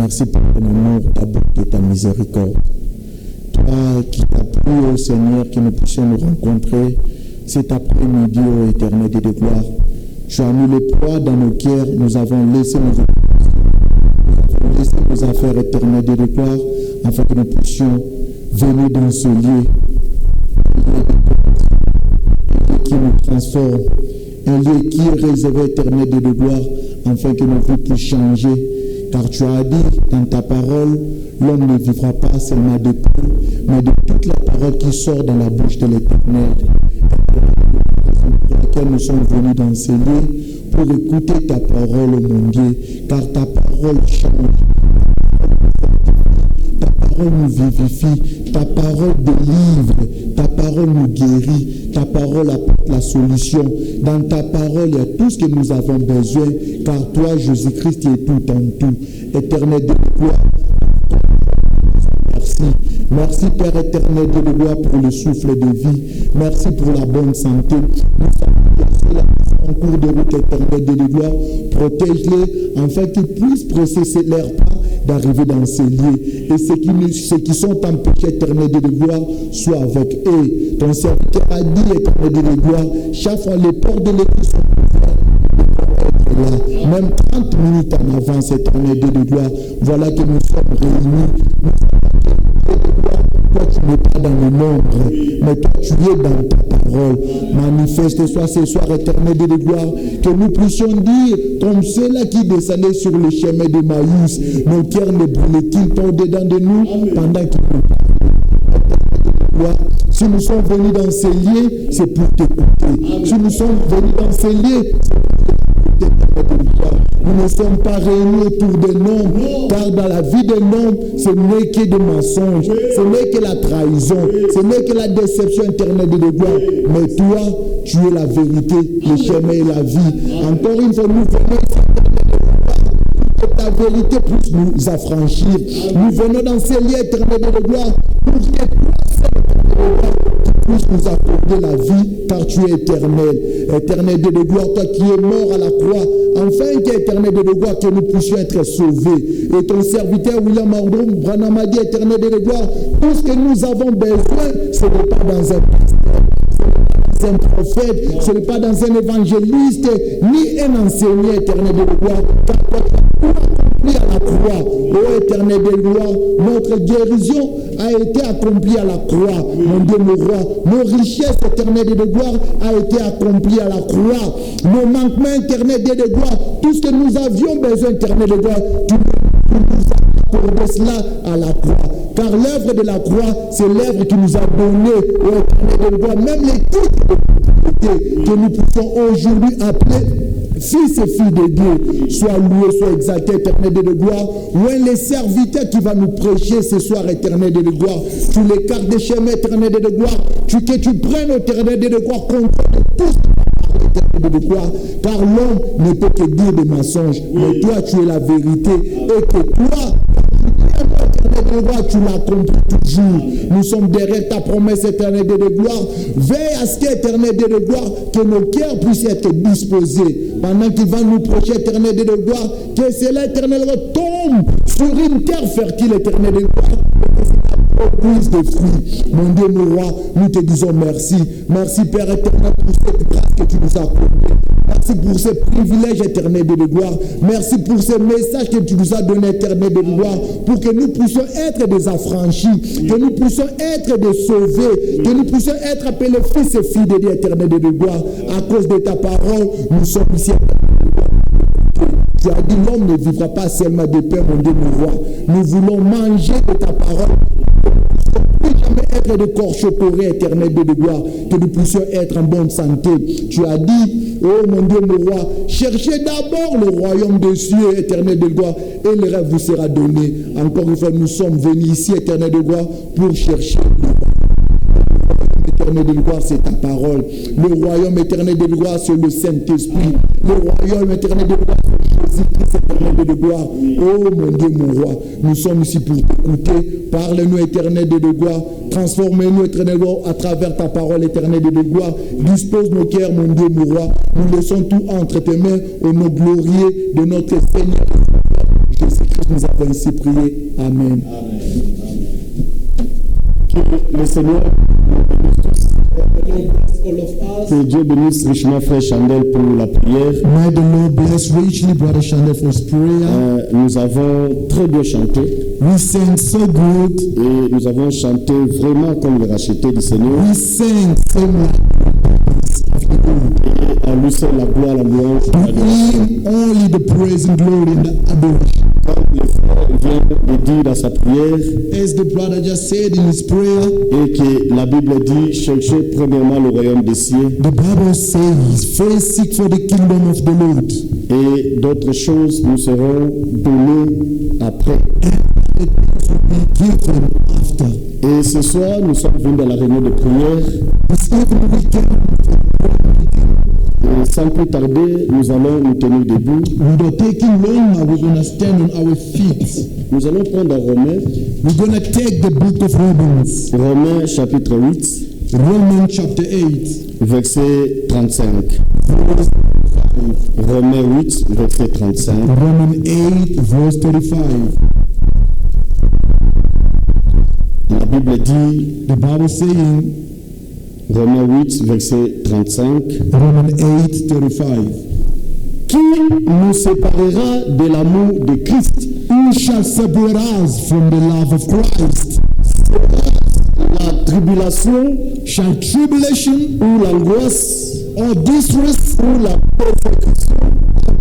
Merci pour ton amour, ta bonté, ta miséricorde. Toi qui t'as plu, ô Seigneur, que nous puissions nous rencontrer cet après-midi, ô Éternel de gloire. Tu as mis le poids dans nos cœurs, nous avons laissé nos affaires éternelles de gloire, afin que nous puissions venir dans ce lieu qui nous transforme, un lieu qui est réservé éternel de gloire, afin que nos vies puissent changer. Car tu as dit dans ta parole, l'homme ne vivra pas seulement de pain, mais de toute la parole qui sort dans la bouche de l'Éternel. Pour laquelle nous sommes venus dans ces lieux, pour écouter ta parole, mon Dieu, car ta parole change. Ta parole nous vivifie, ta parole délivre, ta parole nous guérit, ta parole apporte la solution. Dans ta parole, il y a tout ce que nous avons besoin, car toi, Jésus-Christ, tu es tout en tout. Éternel de gloire, merci. Merci, Père éternel de gloire, pour le souffle de vie. Merci pour la bonne santé. Nous sommes en cours de route éternelle de gloire. Protège-les, afin qu'ils puissent presser leur pas d'arriver dans ces lieux. Et ceux qui sont empêchés, éternel de gloire, soient avec eux. Ton serviteur a dit, éternel de gloire, chaque fois les portes de l'église sont ouvertes. Même 30 minutes en avance, éternel de gloire, voilà que nous sommes réunis. Toi, tu n'es pas dans le nombre, mais toi, tu es dans ta parole. Manifeste-toi ce soir, éternel de gloire, que nous puissions dire, comme ceux-là qui descendaient sur le chemin de Maïs, nos cœurs ne brûlent-ils pas au-dedans de nous pendant qu'ils nous parlent. Si nous sommes venus dans ces lieux, c'est pour t'écouter. Si nous sommes venus dans ces lieux, c'est pour t'écouter. Nous ne sommes pas réunis autour des noms, car dans la vie des noms, ce n'est que des mensonges, ce n'est que la trahison, ce n'est que la déception éternelle de gloire. Mais toi, tu es la vérité, le chemin et la vie. Encore une fois, nous venons ici, que ta vérité puisse nous affranchir. Nous venons dans ces lieux éternels de gloire pour que toi seul, puisse nous accorder la vie, car tu es éternel. Éternel de gloire, toi qui es mort à la croix, enfin qui est éternel de gloire, que nous puissions être sauvés. Et ton serviteur William Ardon Branham a dit, éternel de gloire, tout ce que nous avons besoin, ce n'est pas dans un pasteur, ce n'est pas dans un prophète, ce n'est pas dans un évangéliste, ni un enseignant, éternel de gloire, car toi tu as tout accompli à la croix. Ô éternel de gloire, notre guérison a été accomplie à la croix, mon Dieu, mon roi. Nos richesses éternelles de gloire a été accomplie à la croix. Nos manquements éternels de gloire, tout ce que nous avions besoin éternel de gloire, tu nous as accordé cela à la croix. Car l'œuvre de la croix, c'est l'œuvre qui nous a donné, ô éternel de gloire, même les titres de propriété que nous pouvons aujourd'hui appeler fils et filles de Dieu. Sois loué, sois exalté, éternel de gloire. Loin les serviteurs qui va nous prêcher ce soir, éternel de gloire. Tu les cartes des chemins, éternel de gloire. Que tu prennes, éternel de gloire, contrôle de tout ce éternel de gloire. Car l'homme ne peut que dire des mensonges. Mais toi, tu es la vérité. Et que toi, tu l'accomplis toujours. Nous sommes derrière ta promesse éternelle de gloire. Veille à ce qu'éternel de gloire, que nos cœurs puissent être disposés. Pendant qu'il va nous prêcher éternel de gloire, que cela éternel tombe sur une terre fertile éternel de gloire. Plus de fruits. Mon Dieu, mon roi, nous te disons merci. Merci Père éternel pour cette grâce que tu nous as accordée. Merci pour ces privilèges éternels de gloire. Merci pour ces messages que tu nous as donnés éternels de gloire, pour que nous puissions être des affranchis, que nous puissions être des sauvés, que nous puissions être appelés fils et filles de Dieu éternel de gloire. À cause de ta parole, nous sommes ici. Tu as dit l'homme ne vivra pas seulement de pain, mon Dieu, mon roi. Nous voulons manger de ta parole. Plus jamais être de corps chocoré éternel de gloire, que nous puissions être en bonne santé. Tu as dit, oh mon Dieu, mon roi, cherchez d'abord le royaume des cieux, éternel de gloire, et le rêve vous sera donné. Encore une fois, nous sommes venus ici, éternel de gloire, pour chercher le royaume éternel de gloire, c'est ta parole. Le royaume éternel de gloire, c'est le Saint-Esprit. Le royaume éternel de gloire, c'est Jésus-Christ éternel de gloire. Oh mon Dieu, mon roi, nous sommes ici pour t'écouter. Parle-nous éternel de gloire. Transformez-nous éternel à travers ta parole éternelle de gloire. Dispose nos cœurs, mon Dieu, mon roi. Nous laissons tout entre tes mains au nom glorieux de notre Seigneur Jésus-Christ. Nous avons ainsi prié. Amen. Que le Seigneur que Dieu bénisse richement Frère Chandel pour la prière. May the Lord bless richly Brother Chandel for his prayer. Nous avons très bien chanté We sang so good. et nous avons chanté vraiment comme les rachetés du Seigneur. We sang so much. Et à lui seul la gloire, la louange, To him only the praise and glory and the adoration. comme le frère vient de dire dans sa prière, As the brother just said in his prayer, et que la Bible dit cherchez premièrement le royaume des cieux the Bible says, first seek for the kingdom of the Lord. et d'autres choses nous seront données après. Given after. Et ce soir, nous sommes venus dans la réunion de prière. This evening we came. Et sans plus tarder, nous allons nous tenir debout. Without taking long now, we're going to stand on our feet. Nous allons prendre Romains, We're going to take the book of Romans. Romains chapitre 8, Romans chapter 8. verset 35. Romains 8, verset 35. Romans 8, verse 35. La Bible dit, The Bible saying, Romains 8, verset 35, Romans 8, 35. qui nous séparera de l'amour de Christ? Who shall separate us from the love of Christ? La tribulation Shall tribulation ou l'angoisse or distress ou la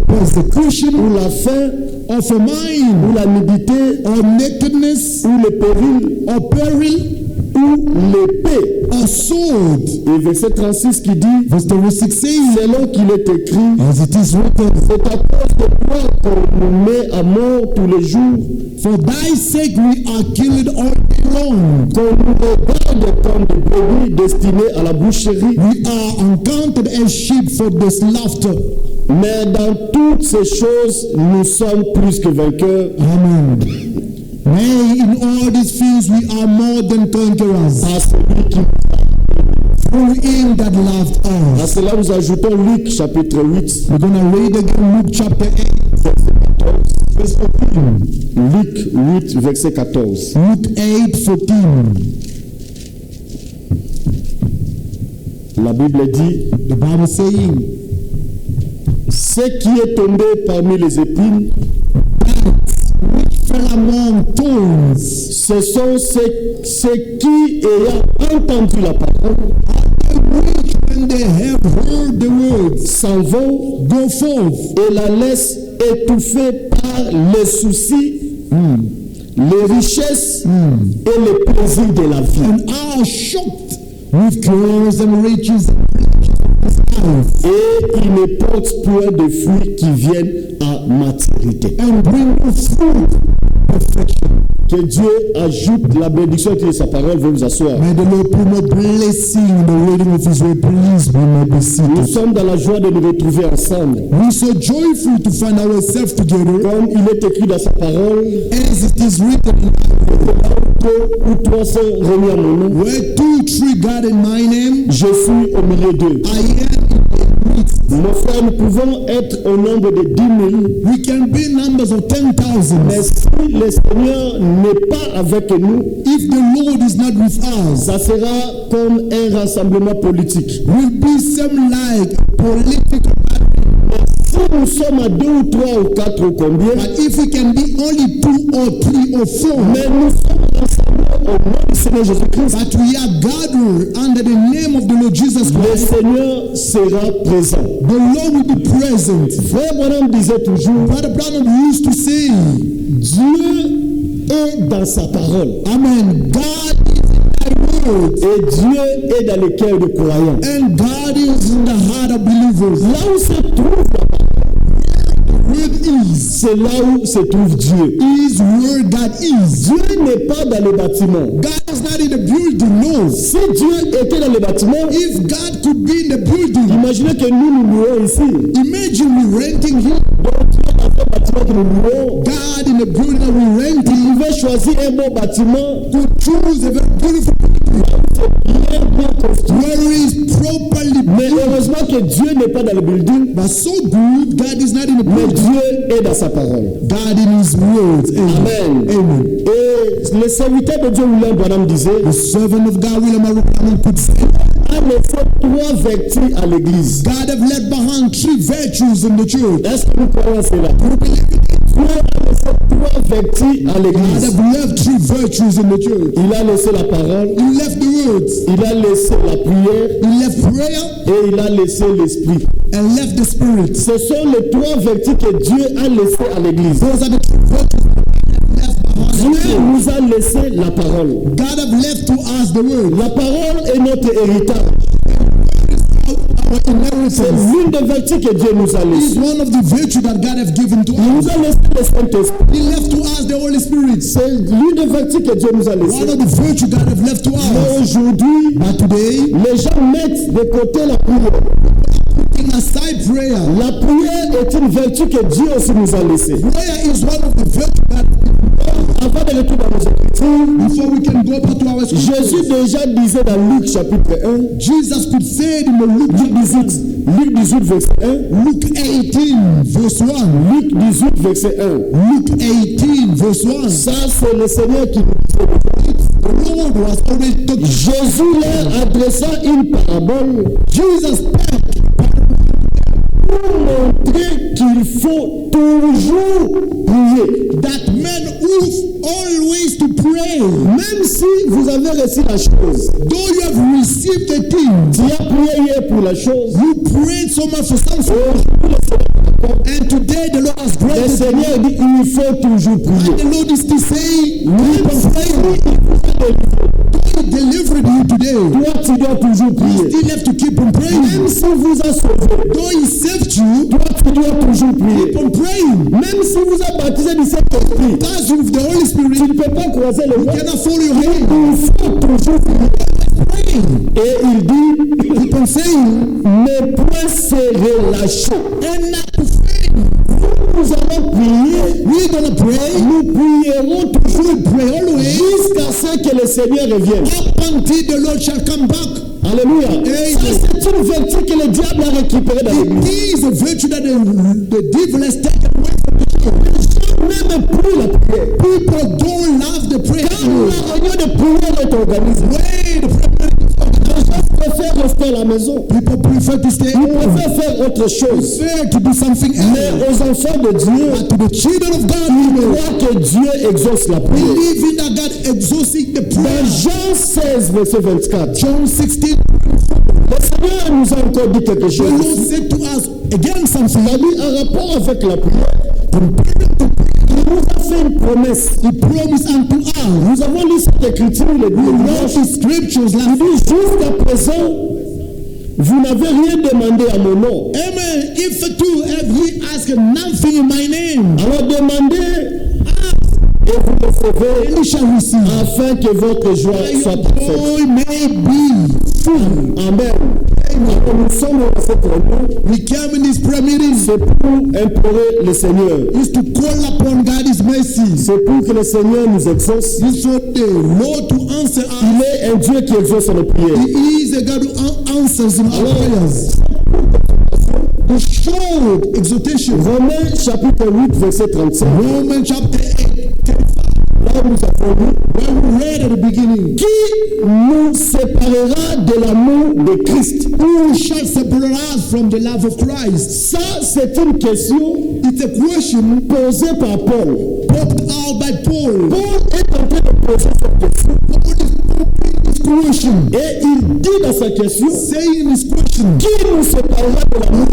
persecution ou la faim or famine ou la nudité or nakedness ou le péril or peril ou l'épée. or sword? Et verset 36 qui dit, Verse 36 says, selon qu'il est écrit, as it is written, c'est à cause de toi qu'on nous met à mort tous les jours, for thy sake we are killed all day long. qu'on nous regarde comme des brebis destinés à la boucherie. We are uncounted as sheep for this laughter. Mais dans toutes ces choses, nous sommes plus que vainqueurs Amen. Nay, in all these things we are more than conquerors à celui qui through him that loved À us. cela, nous ajoutons Luc chapitre 8, We're going to read again Luke chapter 8, verse 14. Luc 8, verset 14. Luke 8, 14. La Bible dit, The Bible saying, ce qui est tombé parmi les épines, which fell among thorns, ce sont ceux qui, ayant entendu la parole, which when they have heard the words, s'en vont go forth et la laissent étouffée par les soucis, les richesses et les plaisirs de la vie. and are shocked with cares and riches and pleasures of this life, Et ils ne portent point de fruits qui viennent à maturité. and bring no fruit perfection. Que Dieu ajoute la bénédiction qui est sa parole. Veuillez vous asseoir. May the Lord put more blessing in the reading of His word. Please, we may be Nous seated. sommes dans la joie de nous retrouver ensemble. We're so joyful to find ourselves together, Comme il est écrit dans sa parole, as it is written in deux ou trois sont remis à mon nom. where 2, 3 God in my name, Je suis au milieu d'eux. I am in the midst. Nos frères, nous pouvons être au nombre de 10 000. We can be numbers of 10,000. Mais si le Seigneur n'est pas avec nous, If the Lord is not with us, ça sera comme un rassemblement politique. we'll be some like political gathering. Si nous sommes à 2 ou 3 ou 4 ou combien, But if we can be only 2 or 3 or 4, mais nous sommes rassemblés au nom du Seigneur Jésus-Christ, but we are gathered under the name of the Lord Jesus le Christ, Seigneur sera présent. the Lord will be present. Frère Branham disait toujours, Brother Branham used to say, Dieu est dans sa parole Amen, God is in thy word, et Dieu est dans les cœurs des croyants. and God is in the heart of believers. Là où se trouve la parole, Word is, c'est là où se trouve Dieu. is where God is. Dieu n'est pas dans le bâtiment. God is not in the building, no. Si Dieu était dans le bâtiment, If God could be in the building, imaginez que nous louons ici. imagine we renting here, Donc Dieu dans ce bâtiment que nous louons, God in the building that we renting, il pouvait choisir un bon bâtiment could choose a very beautiful building bien construit. where it is properly Mais built. heureusement que Dieu n'est pas dans le building, But so good, God is not in the mais building. Dieu est dans sa parole. God in His words. Amen. Amen. Et le serviteur de Dieu, William Branham, disait, The servant of God, William Abraham, could say, a laissé 3 vertus à l'église. God have left behind 3 virtues in the church. Est-ce que nous croyons cela? Dieu a laissé 3 vertus à God l'église. have left 3 virtues in the church. Il a laissé la parole, He left the words. il a laissé la prière He left prayer et il a laissé l'esprit. and left the spirit. Ce sont les 3 vertus que Dieu a laissées à l'église. Those are the 3 virtues that God have left behind. Dieu nous a laissé la parole. God have left to us the word. La parole est notre héritage. Our C'est inheritance l'une des vertus que Dieu nous a is laissées. one of the virtues that God have given to Il nous us. a laissé le Saint-Esprit. He left to us the Holy Spirit. C'est l'une des vertus que Dieu nous a One laissées. of the virtues God have left to Mais us. aujourd'hui, But today, les gens mettent de côté la prière. putting aside prayer, La prière est une vertu que Dieu aussi nous a laissée. prayer is one of the virtues that, Avant de retourner dans nos écritures, before we can go back to our Jésus scriptures, déjà disait dans Luc chapitre 1, Jesus could say it in the Luc 18 verset 1, Luke 18 verse 1. Luc 18 verset 1. Luke 18 verse 1. Ça, c'est le Seigneur qui nous dit. The Lord was already talking. Jésus leur adressa une parabole Jesus spoke pour montrer qu'il faut toujours prier. that men ought always to pray. Même si vous avez reçu la chose, Though you have received the thing, tu as prié hier pour la chose, you prayed so much for something, and today the Lord has le granted. Seigneur dit il faut toujours prier. The Lord is still saying, Même keep on si praying. God delivered you today. toi tu dois toujours You prier. still have to keep on Même praying. si vous a sauvé, Though He saved you, toi tu dois toujours prier. keep on praying. Même si vous a baptisé du Saint-Esprit, As with the Holy tu Spirit, ne peux pas croiser le you bras. cannot follow your hand. Il faut toujours prier. Praying. Et il dit, Keep on saying, ne point se relâcher. and not to fail. Nous allons prier, We're gonna pray. nous prierons toujours We pray always jusqu'à ce que le Seigneur revienne. up until the Lord shall come back. Alléluia. Amen. Ça, c'est une vertu que le diable a récupérée dans l'église. It is a virtue that the devil has taken away from the church. Même plus la prière. People don't love the prayer. Quand la réunion de prière est organisée, Way the prayer les gens préfèrent rester à la maison. people prefer to stay Ils home. préfèrent faire autre chose. Prefer to do something Mais else. aux enfants de Dieu, But to the children of God, ils we croient que Dieu exauce la prière. believe in that God exaucing the Dans prayer. Jean 16, verset 24, John 16, le Seigneur nous a encore dit quelque the chose. Lord said to us again something. C'est-à-dire en rapport avec la prière. Comparing to prayer, Il nous a fait une promesse. He promised unto us. Nous avons lu cette écriture le We read dimanche. the scriptures Il last dit jusqu'à présent, vous n'avez rien demandé à mon nom. Amen. If too have ye asked nothing in my name, Alors demandez et vous recevez and ye shall receive. afin que votre joie soit Your parfaite. joy may be full. Amen. Alors nous sommes dans cette réunion, We came in this prayer meeting c'est pour implorer le Seigneur. is to call upon God His mercy. C'est pour que le Seigneur nous exauce. This is what the Lord to answer Il us. est un Dieu qui exauce nos prières. He is a God who answers in our prayers. The short exhortation. Romains chapitre 8 verset 35. Romans chapter 8, Là où nous avons lu, where we read at the beginning. qui nous séparera de l'amour de Christ? Who shall separate us from the love of Christ? Ça, c'est une question It's a question posée par Paul. popped out by Paul. Paul est en train de poser cette question. Paul is popping this question, Et il dit dans sa question, saying this question, qui nous séparera de l'amour?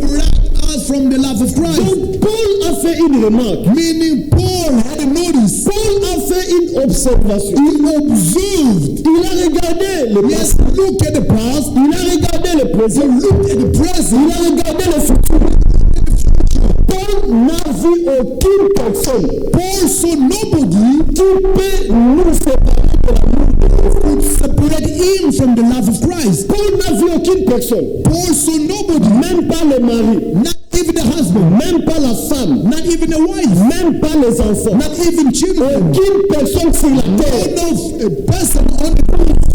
separate us from the love of Christ. Donc Paul a fait une remarque. Meaning Paul had a notice. Paul a fait une observation. He observed. Il a regardé le Yes, passé. look at the past. Il a regardé le présent. Look at the present. Il a regardé le futur. Paul n'a vu aucune personne Paul saw nobody qui peut nous séparer de l'amour de Christ. could separate him from the love of Christ. Paul n'a vu aucune personne, Paul saw nobody, même pas le mari, not even the husband, même pas la femme, not even the wife, même pas les enfants, not even children. aucune personne sur la terre None of a person on the earth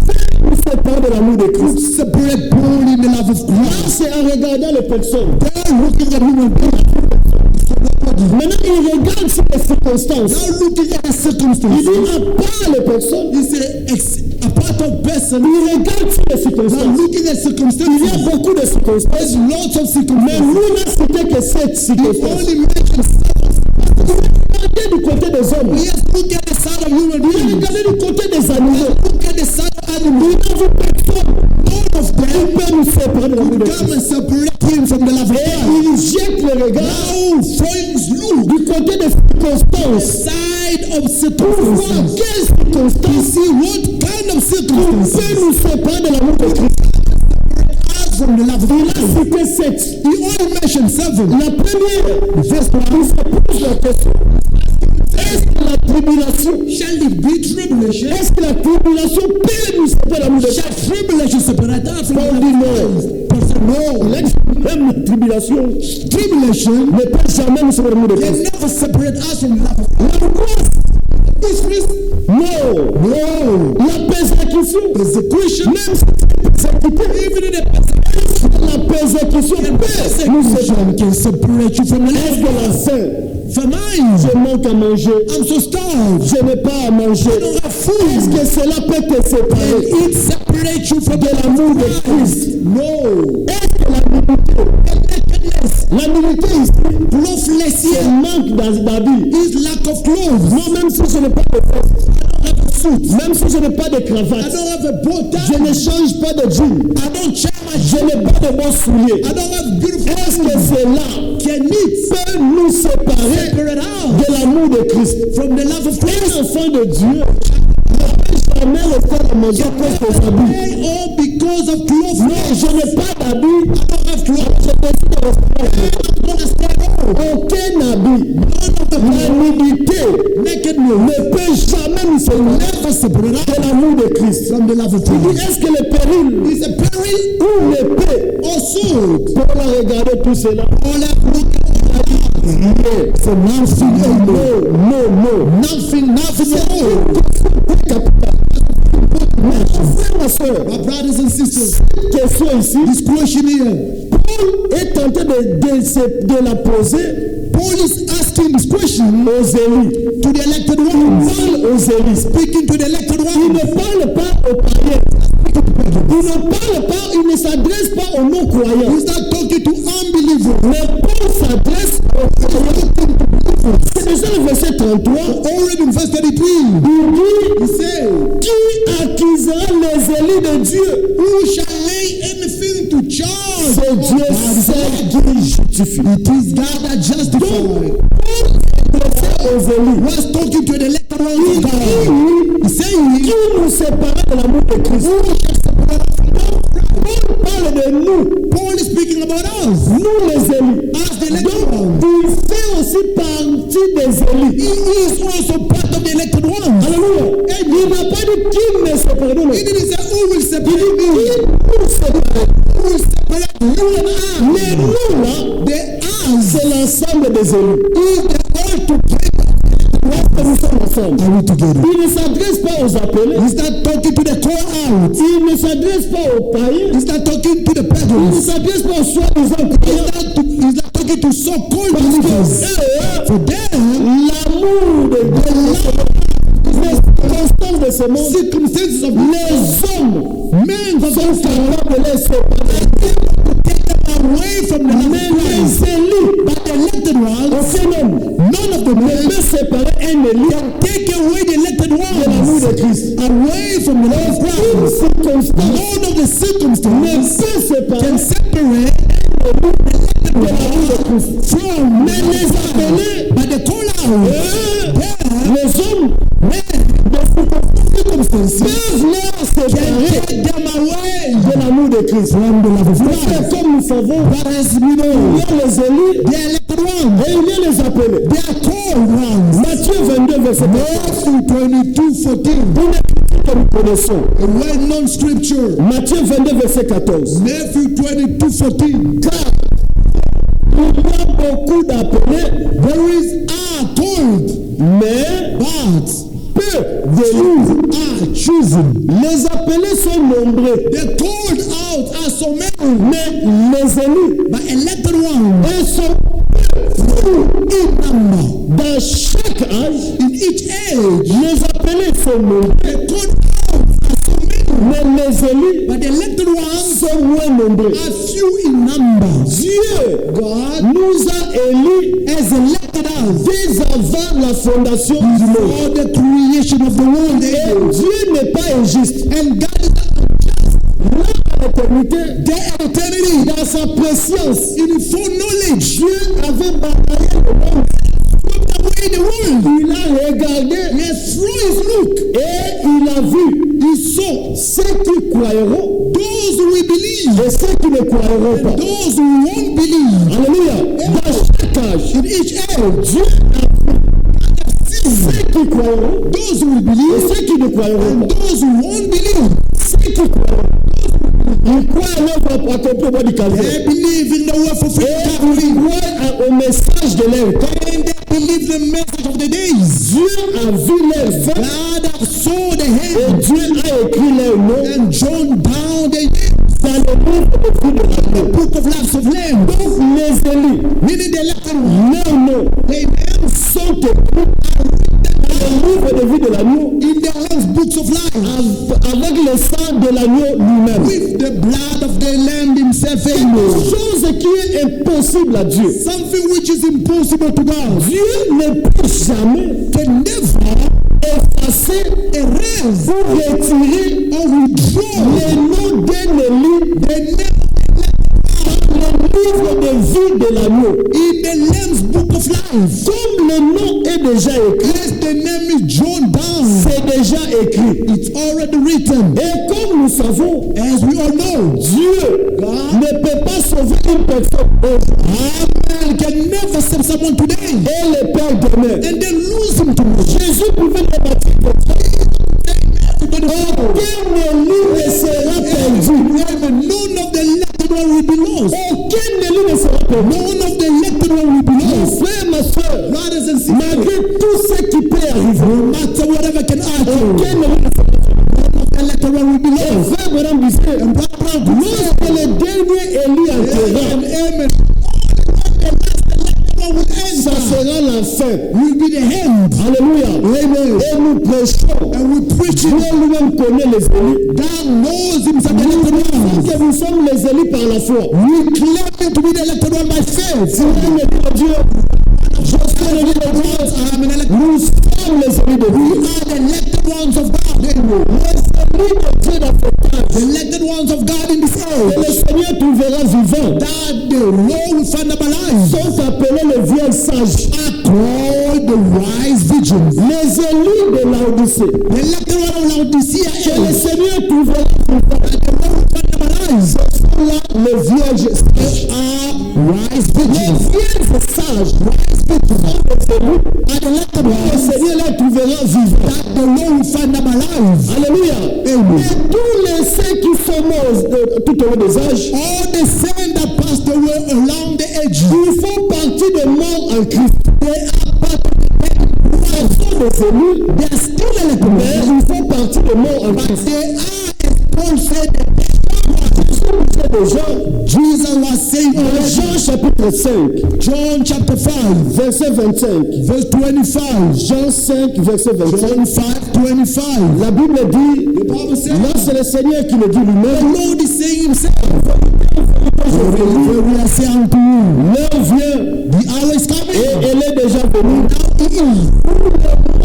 séparer de l'amour de Christ. Separate Paul in the love of Là, Christ. c'est en regardant les personnes. They're looking at human beings. Maintenant, il regarde sur les circonstances. Now looking at the Il circumstances. dit à part les personnes, He said, apart of person, il regarde sur les now circonstances. looking at Il y a circumstances, beaucoup de circonstances. there's lots of Mais circumstances. nous n'a cité que 7 He circonstances. only mentioned seven. Regardez du côté des hommes. He has looked at the side of human Il a beings. regardé du côté des animaux. Look at the side of animals. Il n'a vu personne None of qui them peut nous séparer de l'amour de come Christ. and separate him from the love of Et God. il jette le regard Now, friends, look du côté des circonstances. side of Pour voir circumstances. quelles To circonstances see what kind of peut circumstances nous séparer de l'amour de Christ. us from the love of Il a God. cité 7. He only mentioned seven. La première, verset 1, il se pose la question. Est-ce que la tribulation, Shall it be tribulation? est-ce que la tribulation peut nous séparer de l'amour de Christ? Shall tribulation separate us from the Paul love dit of non. God? Paul said no. Il a dit même la tribulation Tribulation ne peut jamais nous séparer de l'amour de can Christ. never separate us from the love of God. L'angoisse, This is non. no. La persécution, Persecution, même si c'est persécuté, even in the persecution, la persécution peut nous séparer. can separate you from the Est-ce love que of la God. faim, For mine, je manque à manger, I'm so starved. je n'ai pas à manger. I don't have Est-ce food. que cela peut te Can séparer it separate you from de the l'amour love de of Christ? Christ? No. Est-ce que l'humilité, Nakedness, l'humilité ici, loveless c'est here manque d'habits? is lack of clothes. Non, même si je n'ai pas de veste, I don't have a suit. même si je n'ai pas de I cravate, don't have a bow tie. je ne change pas de jean, I don't change my je shoes. n'ai pas de bons souliers. I don't have beautiful Est-ce que shoes. cela Can it peut nous séparer separate us de l'amour de Christ? from the love of Christ? Un enfant de Dieu ne peut jamais rester à la maison à cause des habits. Hey, all because of clothes. Non, je n'ai pas d'habits, I don't have clothes. je décide de rester à la maison. I'm gonna stay home. Aucun habit, None of the l'humilité nakedness ne peut jamais nous séparer never separate us de l'amour de Christ. from the love of Il dit, Christ. est-ce que le péril It's a peril ou l'épée or sword. pour regarder tout cela? All that look at C'est nothing, non. nothing, nothing at all. Frère, ma soeur, My brothers and sisters, question ici, this question here, Paul est tenté de la poser Paul is asking this question aux élus. to the elected Il ones, parle aux élus. speaking to the elected Il ones. ne parle pas aux païens. Il ne parle pas, il ne s'adresse pas aux non-croyants. He's not talking to unbelievers. Mais Paul s'adresse aux croyants. C'est déjà le verset 33. Already in verse 33, Il dit, he said, qui accusera les élus de Dieu? who shall lay anything to charge? C'est Dieu seul qui justifie. It is God that justifies. Aux élus. Was talking to the elected ones of God. He's Qui saying, nous sépare de l'amour de Christ? Paul parle de nous, Paul is speaking about us. nous les élus. As the elected Donc, ones. il fait aussi partie des élus. He is also part of the elected ones. Alléluia. Et il n'a pas dit qui me sépare. Non, non. He didn't say, who will Il separate dit me? qui nous sépare. Who will separate you and I? Mais nous là, The us c'est l'ensemble des élus. is the all together. Lorsque nous sommes ensemble. Are we together? Il ne s'adresse pas aux appelés. He's not talking to the call out. Il ne s'adresse pas aux païens. He's not talking to the Il ne pagans. s'adresse pas aux soi-disant He's croyants. not talking to so-called Parce believers. que For them, l'amour de Dieu, les circonstances de ce monde, circumstances of les hommes men sont capables de les séparer. take them away from the love Mais of Christ. les élus, But the elected ones, aucun homme none of the ne men peut séparer un élu take away the elected de l'amour ones de Christ. away from the love of Une Christ. circonstance None of the ne circumstances peut séparer can separate de l'amour de Christ. from Mais les appelés, by the call out. There, les hommes, the circumstances peuvent leur can séparer take them away de l'amour de Christ. from the love of Parce que Christ. comme nous savons, But as we il know, y a les élus the elected ones, et il y a les appelés. they are called ones. Matthieu 22, verset 14. Matthew 22:14, Une écriture que nous connaissons. a well-known scripture. Matthieu 22, verset 14. Matthew 22:14. Car il y a beaucoup d'appelés, There is called, mais but peu peu d'élus. are chosen. Les appelés sont nombreux. The called out are so many, Mais les élus, but elected ones eux sont in number. dans chaque âge. In each age, Les appelés sont nombreux. the called out are so many, Mais les élus but the elected ones sont moins nombreux. are few in number. Dieu God nous a élus has elected us dès avant la fondation du monde. for the creation of the world. Et Dieu n'est pas injuste. And God is not unjust. Là, à l'éternité, There in eternity, dans sa préscience, in full knowledge, Dieu avait balayé le monde. swept away the world. Il a regardé He has through his look. et il a vu He saw ceux qui croiront those who will believe et ceux qui ne croiront and pas. those who won't believe. Alléluia. Dans chaque âge, In each age, Dieu ceux qui croiront those who will et believe ceux qui ne croiront and pas. those who won't believe. Ceux qui croiront, ils croient à l'œuvre accomplissement du Calvaire. They believe in the word for Et freedom. ils croient au message de leur temps. And they believe the message of the days. Dieu a vu leur fin God saw the et hand Dieu a écrit leur nom and John bound the names. dans le livre de vie de la The book of lives of Lamb. Donc les élus, Meaning the elected one. leurs noms Their names sont écrits dans le livre de vie de l'agneau in the Lamb's books of life. avec le sang de l'agneau lui-même. With the blood of the Lamb himself. Quelque chose qui est impossible à Dieu. Something which is impossible to God. Dieu ne peut jamais Can never effacer erase ou retirer or withdraw les noms d'un élu the name dans le livre de vie de l'agneau. in the Lamb's book of life. Comme le nom est déjà écrit, Yes, the name is John bound. c'est déjà écrit. It's already written. Et comme nous savons, As we all know, Dieu God ne peut pas sauver une personne Amen can never save someone today et le perd demain. and then lose him tomorrow. Jésus pouvait le baptiser. Aucun Aucun élu ne sera perdu. none of the elected one will be lost. Aucun élu ne sera perdu. None of the elected one will be Mon lost. frère, ma soeur, Brothers and sisters, malgré tout ce qui peut arriver, no matter whatever can happen, aucun élu ne sera perdu. none of the elected one will be Et lost. frère Branham disait, And Brother Brown, lorsque le dernier élu entrera, amen. The last elected one will ça enter. sera la fin. Will be the end. Alléluia. Amen. Et nous prêchons. And we preach Dieu it. lui-même connaît les élus. God knows himself the Nous elected disons one. que nous sommes les élus par la foi. We claim to be the elected one by faith. Si vous me dites Dieu, je suis l'élu de Dieu. I am an elected. Nous sommes les élus de We Dieu. are the elected ones of God. Les élus de Dieu dans cette The âge. elected ones of God in this Et le age. Seigneur trouvera vivant. That the Lord will find them alive. Sont appelés les vieilles sages. Are called the wise virgins. Les élus de Laodicée. The elected one of Laodicea Que le age. Seigneur trouvera vivant. That the Lord will find them alive. Ce sont là les vierges sages. Are wise Les virgins. vierges sages. Sont les élus. Are the elected Le ones. Seigneur les trouvera vivants. That the Lord will find them alive. Alléluia. Amen. Et tous les saints qui sont morts tout au long des âges, All the saints that passed away along the edge. ils font partie des morts en Christ. They are part of the dead. Ils sont des élus, They are still elected. mais ils font partie des morts en But Christ. they are, as Paul said, the dead. Jésus disait de Jean, Jesus was saying dans in Jean chapitre 5, John chapter 5, verset 25. verse 25. Jean 5, verset 25. John 5, 25. La Bible dit, The Bible says, là c'est le Seigneur qui le dit the lui-même, Lord is saying himself, Very we are saying unto you, l'heure vient the hour is coming. et elle est déjà venue. Now it is.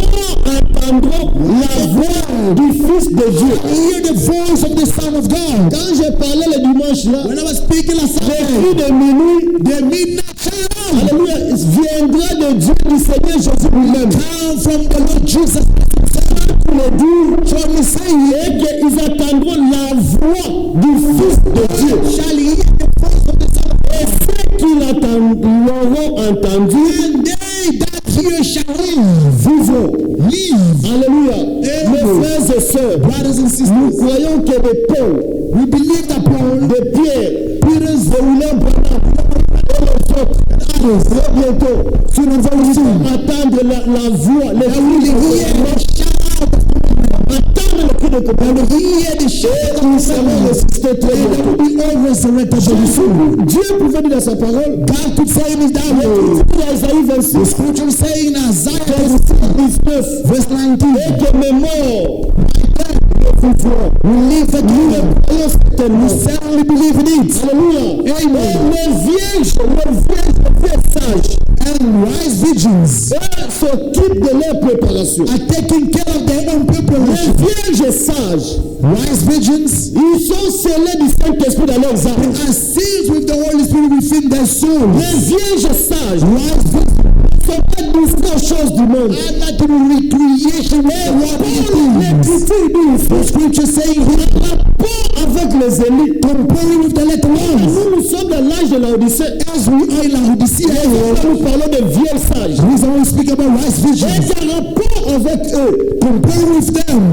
Entendront la voix du Fils de Dieu. Hear the voice of the Son of God. Quand j'ai parlé le dimanche là, When I was speaking last les Sunday, cris de minuit, the midnight channel alléluia, viendra de Dieu, du Seigneur Jésus lui-même. come from the Lord Jesus. Pour le dire, John is saying, et qu'ils attendront la voix du Fils de Dieu. shall hear the voice of the Son of God. Et ceux qui l'auront entendu, And they that hear shall live. vivront. Live. Alléluia. Amen. Mes frères et sœurs, Brothers and nous sisters, croyons que de Paul, we believe that Paul, de Pierre, de William Branham et les autres, très bientôt, soon and very soon, attendre la voix, les will cris de hear Dieu. the shout de commandements. Nous savons résister très bien. Dieu pouvait dire dans sa parole, God could say in his dans download, Isaïe 26, the scripture saying in Isaiah 19, verse 19, et que mes morts, we live again. we Certainly believe in it. Alléluia. Amen. Les vierges sages, And wise virgins s'occupent de leur préparation. are taking care of their own Les preparation. vierges sages, Wise virgins ils sont scellés du Saint-Esprit dans leurs âmes. are sealed with the Holy Spirit within their souls. Les vierges sages Wise virgins ne sont pas distraits aux choses du monde. are not in recreation with the worldly things. The scripture saying here, Avec les élites, comparing with the letter ones, nous sommes dans l'âge de l'Odyssée. as we are in Laodicea, Nous parlons de vieilles sages. the reason we speak about wise Et virgins, par rapport avec eux, comparing with them,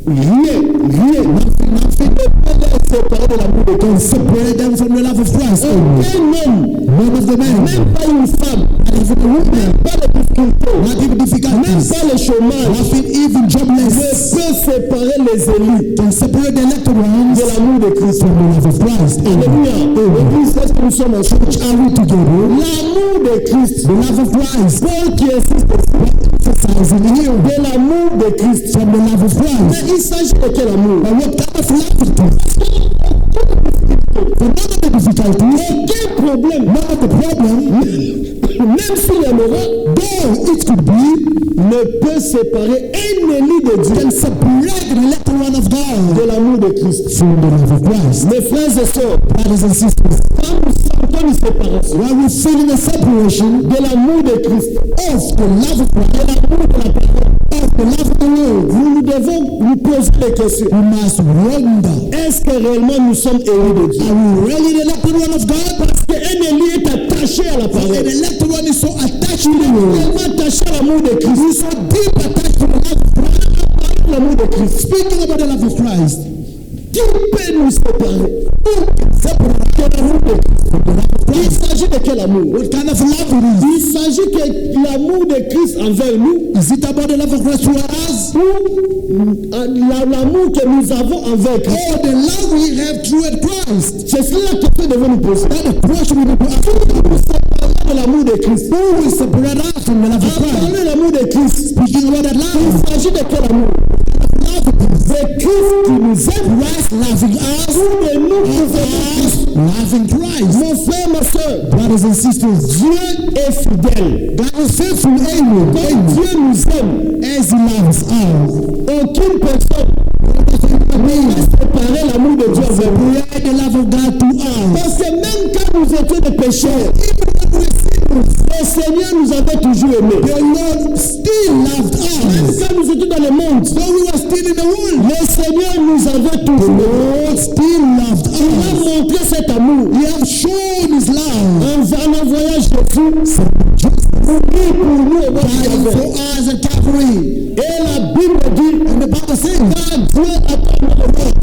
rien nothing ne peut les séparer de l'amour de can Christ. separate them from the love of Christ. Aucun homme, None of the men, même pas une femme, not even a woman, pas de difficulté, not even même difficulties, pas le chômage, nothing even ne jobless, peut séparer les élites can separate the elected ones de l'amour de Christ. from the love of Christ. Alléluia. L'église, est-ce que nous sommes en church? Are we together? L'amour de Christ. The love of Christ, Paul qui insiste emphasizing here, de l'amour de Christ. from the love of Christ. Mais il s'agit de quel amour? But what kind of love is this? For none of the difficulties, Aucun problème, none of the problem, même s'il y en aura, though it could be, ne peut séparer un élu de Dieu can separate the elected one of God de l'amour de Christ. from the love of Christ. Mes frères et sœurs, Brothers and sisters, quand nous sentons une séparation while we feeling a separation de l'amour de Christ, of the love of Christ, de l'amour de la parole, of the love of the world, nous devons nous poser des questions. we must wonder, Est-ce que réellement nous sommes élus de Dieu? are we really the elected one of God? Parce qu'un élu est attaché à la And parole. the elected one is so attached to the world, Tellement attaché à l'amour de Christ. he's so deep attached to the love of Christ. L'amour de Christ. Speaking about the love of Christ, Qui peut nous séparer separate de l'amour de Christ? from the love of Il Christ. s'agit de quel amour? What kind of love it is? Il s'agit que l'amour de Christ envers nous, Is it about the love of Christ toward us? ou l'amour que nous avons envers Christ? Or the love we have toward Christ? C'est cela que nous devons nous poser. That the question we need to ask. Parlons de l'amour de Christ. Who will separate us from the love of Christ? Parlons de l'amour de Christ. Speaking about that love, Il s'agit de quel amour? love it is. De Christ qui nous aime. Christ loving us, Ou de nous qui nous aimons. us loving Christ. Mon frère, ma soeur, Brothers and sisters, Dieu est fidèle. God is faithful. Amen. Comme Amen. Dieu nous aime, As He loves us, aucune personne ne peut séparer l'amour de Dieu envers nous. we are the love of God to us. Parce que même quand nous étions des pécheurs, le Seigneur nous avait toujours aimés. The Lord still loved Même us. quand nous étions dans le monde, Though we were still in the world, le Seigneur nous avait the toujours aimés. Lord still loved Il a us. montré cet amour He has shown His love. en envoyant Jésus mourir pour nous au bord du Dying for Calvaire. us at Calvary. Et la Bible dit, And the Bible says, car Dieu a tellement aimé le monde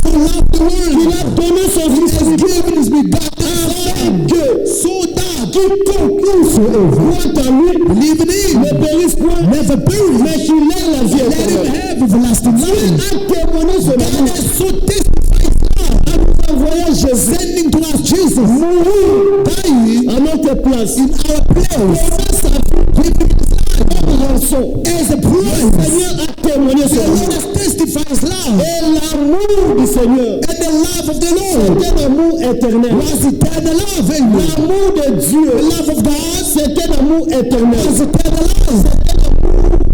God so loved the qu'il world, a donné son He Fils has given His begotten afin Son, que so that quiconque croit en lui believe in Him, ne périsse point, never perish, mais qu'il ait la vie let him éternelle. have everlasting Dieu life. a témoigné son God amour has so testified love, en nous envoyant Jésus sending to us Jesus, mourir dying à notre place. in our place, Donnant sa vie giving His life comme rançon. as a Le price. Seigneur a témoigné The son Lord amour. has testified His love, Et l'amour du Seigneur, and the love of the Lord c'est un amour éternel. was eternal love. Amen. L'amour de Dieu, The love of God c'est un amour éternel. was eternal love.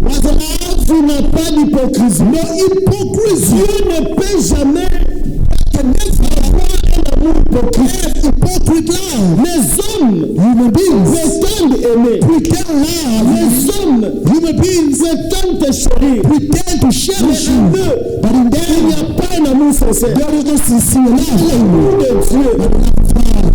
Was a love, Tu n'as pas d'hypocrisie. no hypocrisy. Dieu ne peut jamais Can never avoir un amour hypocrite. have hypocrite love. Les hommes Human beings prétendent aimer. pretend love. Les hommes Human beings prétendent te chérir. pretend to Mais cherish en you, eux, but in il n'y them a pas un amour sincère. there is no sincere love. L'amour de Dieu.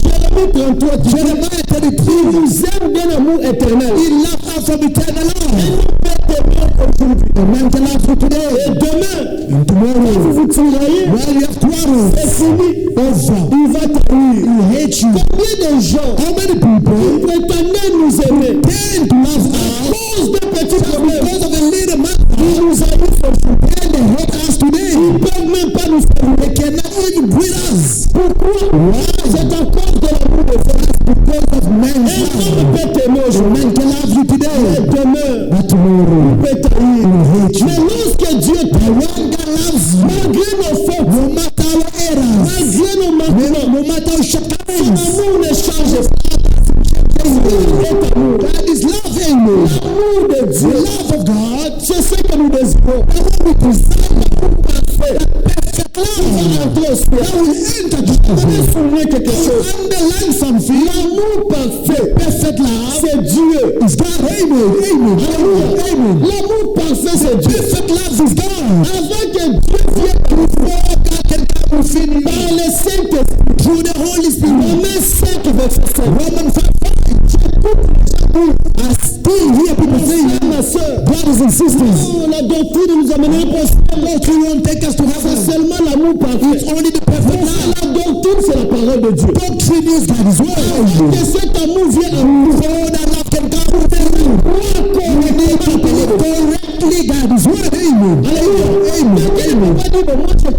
Jérémie 33 dit, Jeremiah il 33, nous aime d'un amour éternel. he loved us from eternal love. Il peut t'aimer aujourd'hui. The man can love you Et today demain, and vous tomorrow. vous tiraillez, While you have quarrels c'est fini. over, Il va t'haïr. he hate you. Combien de gens How many people prétendaient nous aimer tend to love à us cause d'un petit problème? because of a little matter Ils nous haïssent aujourd'hui. and they hate with us. Pourquoi? C'est encore de l'amour de Dieu. Because of man's Un love. homme peut t'aimer aujourd'hui. Man can love you today, Mais demain, but tomorrow il peut t'haïr. he will hate you. Mais lorsque Dieu But t'aime, when God loves you, malgré nos fautes, no matter our errors, malgré nos manquements, no matter our son shortcomings, amour ne change pas. God is loving you. L'amour de The Dieu, love of God, c'est ce que nous désirons. that we desire, Parfait. perfect love, Entrer au ciel. that will enter to Je vais heaven. souligner quelque chose. Underline something. L'amour parfait, Perfect love c'est Dieu. is God. Amen. Amen. Amen. Amen. L'amour parfait, c'est Dieu. Perfect love is God. Avant que Dieu vienne Before God can come within you, par le Saint-Esprit, through the Holy Spirit. Romains 5, verset 5. Romans 5. I still hear people saying, Ma soeur, brothers and sisters, la doctrine nous amènera au ciel. doctrine won't take us to C'est heaven. seulement l'amour parfait. It's only the perfect love. La doctrine, c'est la parole de Dieu. Doctrine is God's word. Que cet amour vient à nous. Before that love can come within you, we need to believe correctly God's word. Amen. Alléluia. Amen. Quelqu'un ne Amen. peut pas dire, bon, moi, je crois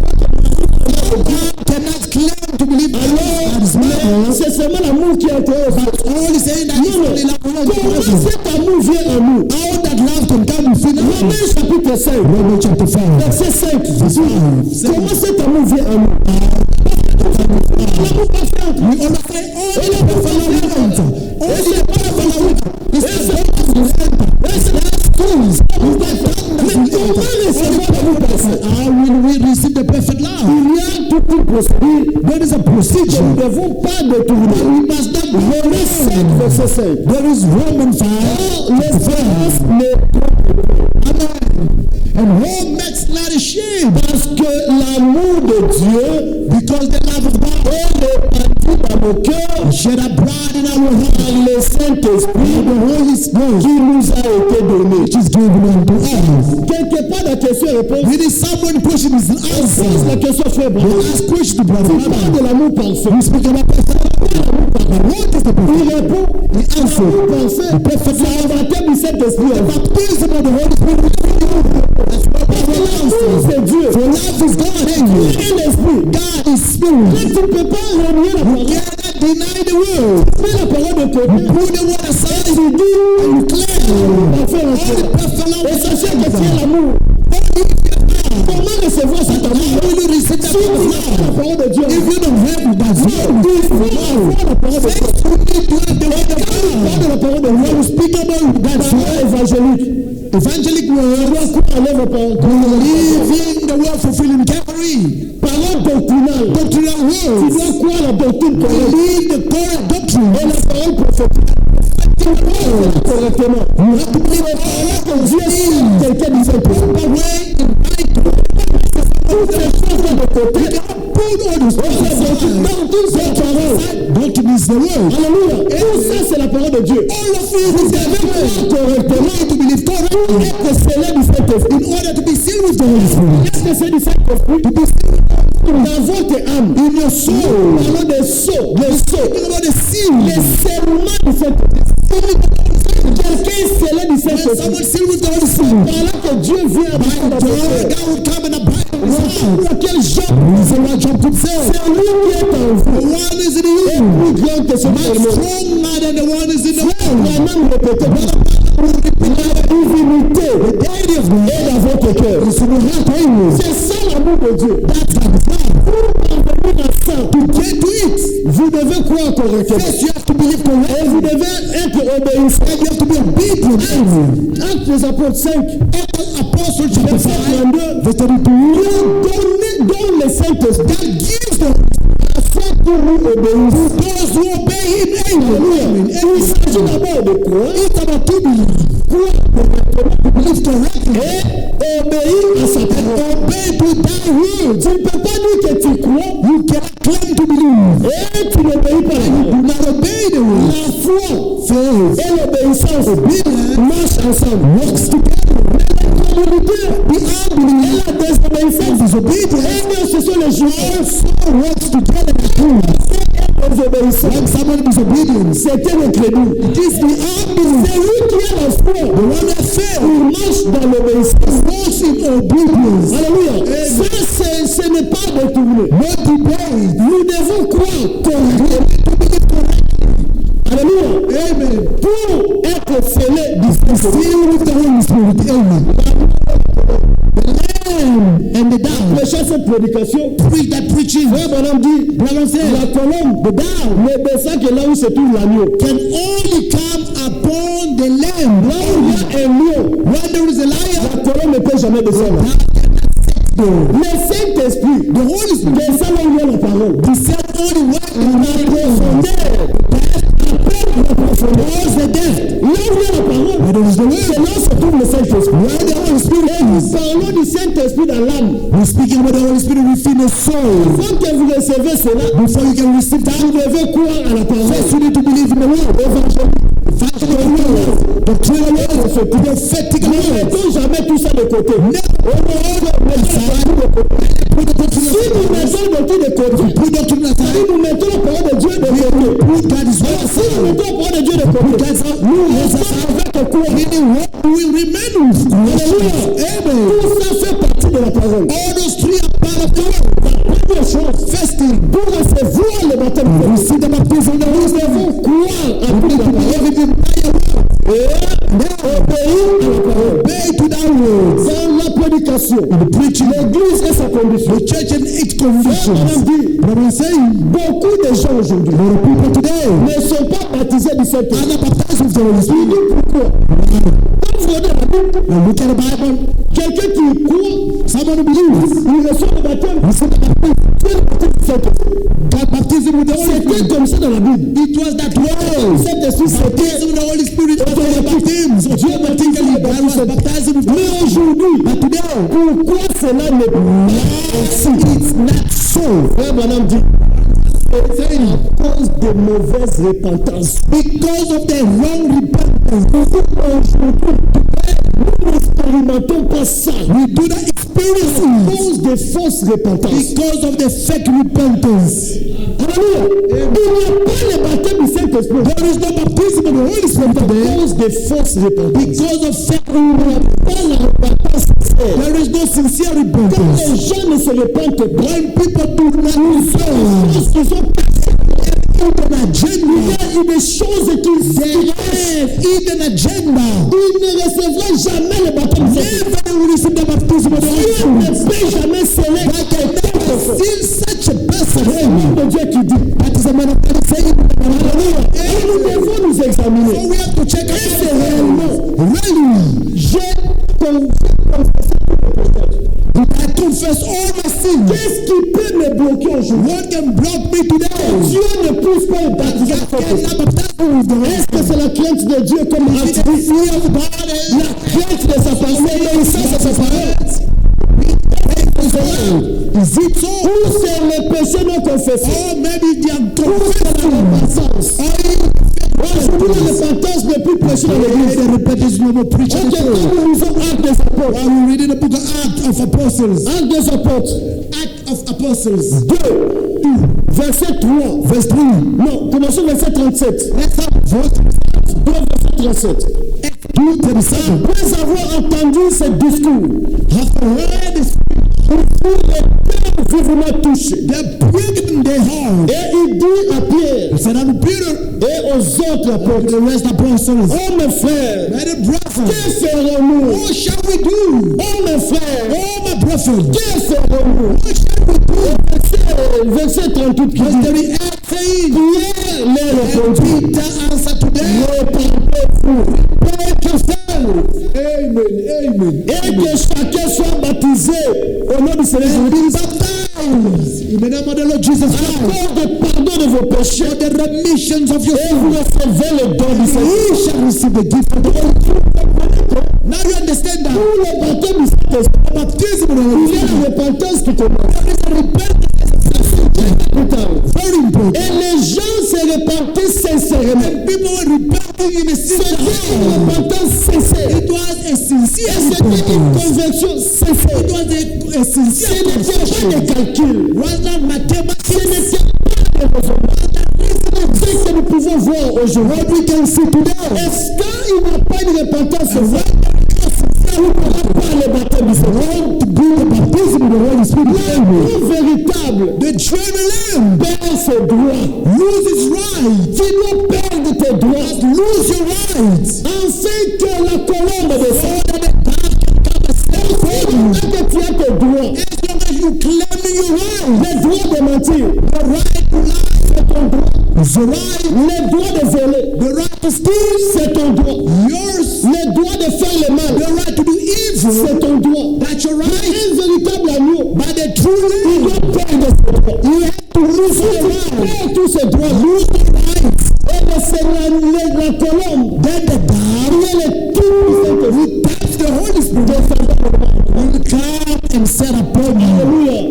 que God cannot claim to believe God's mais word. c'est seulement l'amour qui a été offert. All is saying that it's Non, non. only love. Comment cet amour vient à nous? How that love can come within us. Romains chapitre 5, Romans chapter 5. verset 5. Verse 5. Comment cet amour vient à nous? L'amour parfait. We understand all the perfect love. Only the perfect love. It's the Mais comment recevoir l'amour parfait? how will we receive the perfect love? Il y a toute une procédure. There is a Nous procedure. ne devons pas détourner. We must not Romains 5, verset 5. There is Romans 5. L'espérance n'est Amen. And who makes not ashamed? parce que l'amour de Dieu Because the love of God est répandu dans nos cœurs shed abroad in our heart. par le Saint-Esprit The Holy Spirit qui nous a été donné. which is given unto us. Quelque part, la question et réponse, When is someone question is pose la answered, question faible. we ask question to brother. Tu parles de l'amour parfait. We speak about perfect love. What is the perfect Il love? répond, The answer. l'amour parfait, The perfect c'est love. le baptême du Saint-Esprit. The baptism of the Holy Spirit. That's what Parce que l'amour, the c'est Dieu. For love is God. Amen. Et l'Esprit. God is Mais spirit. tu ne peux pas renier la You parole. cannot deny the word. Mets la parole de côté. Put the word aside Tu dis, and you claim parfait en all the fait. perfect love. Et sachez que tu es l'amour. Comment recevoir cet amour? How will you receive that Si tu perfect n'as pas la love? parole de Dieu, If you don't have God's word, il faut avoir la parole de Dieu. first you need to have the word of Parle de God. la parole de When Dieu. we speak about God's Parole word, évangélique. evangelic Tu word, dois croire en l'œuvre par living the word fulfilling Calvary. parole doctrinale. Doctrinal Tu words. dois croire la doctrine correcte. Believe the correct doctrine. Et la parole prophétique. Correctement. You have to believe all Que Dieu est quelqu'un du Saint-Esprit. the way in Toutes ces choses de côté. put all the Dans toutes ces paroles. doctrine is the word. Alléluia. Tout ça, c'est la parole de Dieu. All of it is Vous the devez word. croire correctement. To believe correctly Être scellé du Saint-Esprit. in order to be sealed with the Holy Spirit. Être scellé du Saint-Esprit. To be sealed Dans votre âme. in your soul. Parlons des sceaux. Les sceaux. Talking about the seal. Les scellements du Saint-Esprit. Quelqu'un est scellé du When Saint-Esprit. someone sealed with the Holy Spirit, Pendant que Dieu vient habiter dans ton cœur. God would come and abide in his heart. Quel Jean? He's the one John could say. C'est lui qui est en vous. The one is in you. Plus grand que ce Much monde. stronger than the one is in the world. Il a même répété. La divinité The deity of God est dans votre cœur. is in the heart. Amen. C'est ça l'amour de Dieu. That's God's love. Pour parvenir à ça, To get to it, vous devez croire correctement. first you have to believe Et correctly. vous devez être obéissant. And you have to be obedient. Amen. Actes des apôtres 5, Apostle chapter verset 5, 32. verse 32. Donne le Saint-Esprit God gives the afin que nous obéissions. those who obey him. Amen. Amen. Il s'agit d'abord de croire, It's about to believe. croire correctement Believe correctly. et obéir à sa parole. Obey to thy word. Tu ne peux pas dire que tu crois You cannot claim to believe. et tu n'obéis pas à la Do parole. not obey the word. La foi Faith et l'obéissance marchent ensemble. works together. L'incrédulité et la désobéissance, Disobedience eh bien, ce sont les joueurs also works together. désobéissants. When someone is obedient, C'était l'incrédule. it is the unbelief. C'est lui qui a la foi. The one that fails Il marche dans l'obéissance. walks in obedience. Alléluia. Ça, c'est ce n'est pas détourné. Not debate. Nous devons croire correctement. Alléluia. Amen. Pour être scellé du Saint-Esprit. Still with the Holy Spirit. Amen. And the down. Prêcher cette prédication. Preach that preaching. Frère Branham dit, la colombe, the down, ne descend que là où se trouve l'agneau. Can only come upon the lamb. Là où il y a un lion, When there is a lion, la colombe ne peut jamais descendre. Le Saint-Esprit, the Holy Spirit, descend là où il y a la parole. descend only when La profondeur, the death. Là où il y a la parole, there is the c'est word. là où se trouve le Saint-Esprit. Where the Holy Spirit Et nous is. parlons du Saint-Esprit dans l'âme. We're speaking about the Holy Spirit within the soul. Avant que vous recevez cela, Before you can receive that, vous devez croire à la parole. first you need to believe in the word. Doctrinal word, prophetic Ne word. mettons jamais tout ça de côté. Si nous mettons de tout de côté, Put doctrine si aside. nous mettons la parole de Dieu de côté, Put God is si nous word. mettons la parole de Dieu de côté, nous restons avec quoi? Meaning what will remain with Alléluia. Amen. Tout ça fait partie de la parole. All those three are part of the word. La première chose, First thing, pour recevoir le baptême de l'Esprit, receive the baptism of the Holy nous Spirit. devons croire à toute la parole Believe in the entire word. et obéir à la parole. Obey to that word. Dans la prédication, Preaching l'Église et sa condition. the church and its Madame convictions. dit, But I'm saying, beaucoup de gens aujourd'hui the people today ne sont pas baptisés du Saint-Esprit. are not baptized with the Holy Il Spirit. dit pourquoi? Quand vous regardez la Bible, Now look at the Bible. quelqu'un qui croit, Someone who believes, il reçoit le baptême. receive the baptism. C'est le baptême du Saint-Esprit. God baptism with the Holy C'était Spirit. comme ça dans la Bible. It was that way. Saint-Esprit, c'était Baptism with the Holy Spirit was the baptism. So Dieu baptisé God was baptized with Mais aujourd'hui, But today, pourquoi cela n'est pas ainsi? it's not so. Frère Branham dit, c'est à cause de mauvaise repentance. Because of the wrong repentance. Nous n'expérimentons pas ça. We do not experience À it. cause de fausses repentances. Because of the fake repentance. Alléluia. Il n'y a pas le baptême du Saint-Esprit. There is no baptism of the Holy Spirit À today. cause de fausses repentances. Because of fake Il n'y a pas la repentance sincère. There is no sincere Quand repentance. les gens ne se repentent pas, When people do not repent, parce qu'ils ont cassé hidden agenda. il y a des choses qu'ils They have hidden agenda. il ne recevra jamais le baptême du Saint-Esprit. Never will receive the baptism of the Holy Dieu Spirit. ne peut jamais sceller quelqu'un. Still such a person. C'est le nom de Dieu qui dit. That is a man of God saying. Alléluia. Et nous devons nous examiner. So we have to check Et out c'est réellement, really. j'ai confessé tous mes péchés. I confess all my sins. Qu'est-ce qui peut me bloquer aujourd'hui? What can block me today? Dieu ne pousse pas au baptême. Est-ce que c'est la crainte de Dieu comme It's the activité? fear of God. La crainte de sa parole, l'obéissance à sa parole. Is it so? Ou c'est le péché non confessé? Or maybe they are Ou c'est la confessing. repentance? Aujourd'hui, la repentance n'est plus prêchée dans l'église. The repentance no more preaching. Ok, quand nous lisons Actes des Apôtres, While we reading the book of Acts of Apostles. Actes des Apôtres, Act of Apostles. 2, verset 3. Verse 3. Non, commençons verset 37. Let's have verse 2, verset 37. 2:37. Après avoir entendu ce discours, After heard this, ils furent les cœurs vivement touchés. they pricked in their heart. Et il dit à Pierre He said unto Peter et aux autres and apôtres, the rest apostles, oh mes frères, my brethren, que ferons-nous? what shall we do? Oh mes frères, Oh my brethren, que ferons-nous? what shall we do? Verset 38 qui Verse dit, 38 saying, Pierre leur and répondit, Peter answered to them, repentez-vous, Amen, amen. et que chacun soit baptisé au nom du Seigneur And be Jésus-Christ baptized in the name of the Lord Jesus à Christ cause de pardon de vos péchés, for the remissions of your et vous sins. recevez le don du Seigneur. You shall receive the gift of the Lord. Now you understand that Pour le baptême du Saint-Esprit, the baptism of the il Holy y a Spirit la repentance qui commence. is a repentance. Plus tard. Very important. Et les gens se repentaient sincèrement. And people were repenting in a C'était sincere une way. repentance sincère. It was a sincere C'était une repentance. conversion sincère. It was a Ce sincere n'était pas conversion. des calculs. Was not Ce mathematics. n'était pas des raisonnements. Ce que nous pouvons voir aujourd'hui. What we can see today. Est-ce qu'il n'y a pas une repentance sincère? Il n'y aura pas le baptême du Seigneur. Want to do the baptism of the Holy Spirit. Là où Jérusalem perd ses droits. Lose his rights. Tu dois perdre tes droits. Lose your rights. Afin que la colombe descende. Que tu as tes droits. As long as you claim your rights. Les droits de mentir. The right to lie. C'est ton droit. The right. Les droits de voler. The right to steal. C'est ton droit. Yours. Les droits de faire le mal. The right to do evil. C'est ton droit. That's your right. Un véritable agneau. By the true lamb. Il doit perdre ses droits. You have to lose your rights. Perdre tous ses droits. Lose your rights. Et le Seigneur, la colombe. Then the God. Il est tout puissant que vous. That's the Holy Spirit. Will come and set upon you. Alléluia.